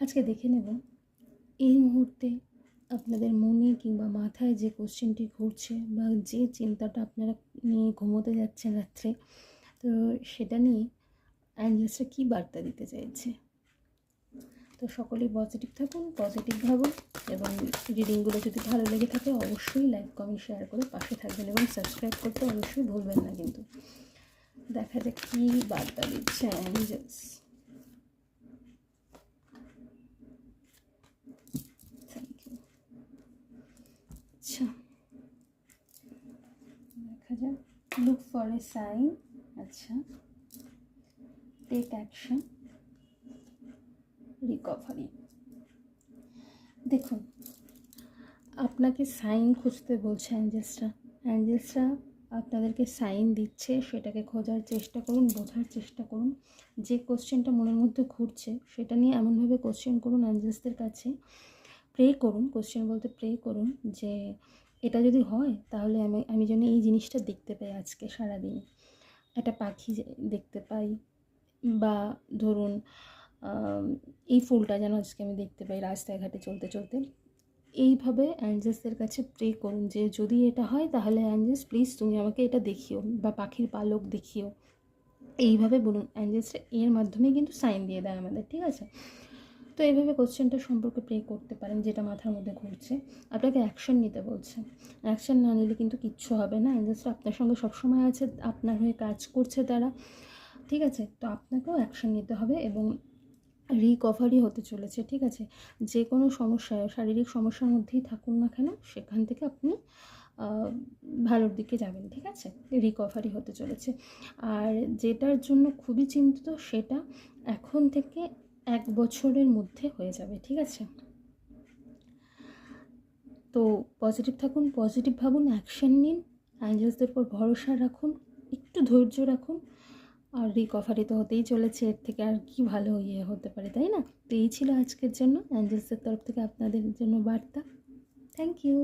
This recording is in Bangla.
আজকে দেখে নেব এই মুহূর্তে আপনাদের মনে কিংবা মাথায় যে কোশ্চেনটি ঘুরছে বা যে চিন্তাটা আপনারা নিয়ে ঘুমোতে যাচ্ছেন রাত্রে, তো সেটা নিয়ে অ্যাঞ্জেলসরা কী বার্তা দিতে চাইছে। তো সকলেই পজিটিভ থাকুন, পজিটিভ ভাবুন, এবং রিডিংগুলো যদি ভালো লেগে থাকে অবশ্যই লাইক কমেন্ট শেয়ার করে পাশে থাকবেন এবং সাবস্ক্রাইব করতে অবশ্যই ভুলবেন না। কিন্তু দেখা যাক কী বার্তা দিচ্ছে অ্যাঞ্জেলস। আচ্ছা, দেখা যাক। Look for a sign. আচ্ছা, টেক অ্যাকশন, রিকভারি। দেখুন, আপনাকে সাইন খুঁজতে বলছে অ্যাঞ্জেলসরা। অ্যাঞ্জেলসরা আপনাদেরকে সাইন দিচ্ছে, সেটাকে খোঁজার চেষ্টা করুন, বোঝার চেষ্টা করুন। যে কোশ্চেনটা মনের মধ্যে ঘুরছে সেটা নিয়ে এমনভাবে কোশ্চেন করুন অ্যাঞ্জেলসদের কাছে, প্রে করুন। কোশ্চেন বলতে প্রে করুন যে এটা যদি হয় তাহলে আমি যেন এই জিনিসটা দেখতে পাই আজকে সারাদিন। একটা পাখি দেখতে পাই, বা ধরুন এই ফুলটা যেন আজকে আমি দেখতে পাই রাস্তায় ঘাটে চলতে চলতে। এইভাবে অ্যাঞ্জেলসদের কাছে প্রে করুন যে যদি এটা হয় তাহলে অ্যাঞ্জেলস প্লিজ তুমি আমাকে এটা দেখিও, বা পাখির পালক দেখিও। এইভাবে বলুন। অ্যাঞ্জেলসরা এর মাধ্যমে কিন্তু সাইন দিয়ে দেয় আমাদের, ঠিক আছে? তো এইভাবে কোশ্চেনটা সম্পর্কে প্রে করতে পারেন যেটা মাথার মধ্যে ঘুরছে। আপনাকে অ্যাকশন নিতে বলছে। অ্যাকশন না নিলে কিন্তু কিচ্ছু হবে না। অ্যাঞ্জেলসরা আপনার সঙ্গে সবসময় আছে, আপনার হয়ে কাজ করছে তারা, ঠিক আছে? তো আপনাকেও অ্যাকশন নিতে হবে এবং রিকভারি হতে চলেছে, ঠিক আছে? যে কোনো সমস্যায়, শারীরিক সমস্যার মধ্যেই থাকুন না কেন, সেখান থেকে আপনি ভালোর দিকে যাবেন, ঠিক আছে? রিকভারি হতে চলেছে। আর যেটার জন্য খুবই চিন্তিত সেটা এখন থেকে 1 বছরের মধ্যে হয়ে যাবে, ঠিক আছে? তো পজিটিভ থাকুন, পজিটিভ ভাবুন, অ্যাকশন নিন, অ্যাঞ্জেলসদের উপর ভরসা রাখুন, একটু ধৈর্য রাখুন। আর রিকভারি তো হতেই চলেছে, এর থেকে আর কি ভালো হতে পারে, তাই না? তো এই ছিল আজকের জন্য অ্যাঞ্জেলসের তরফ থেকে আপনাদের জন্য বার্তা। Thank you.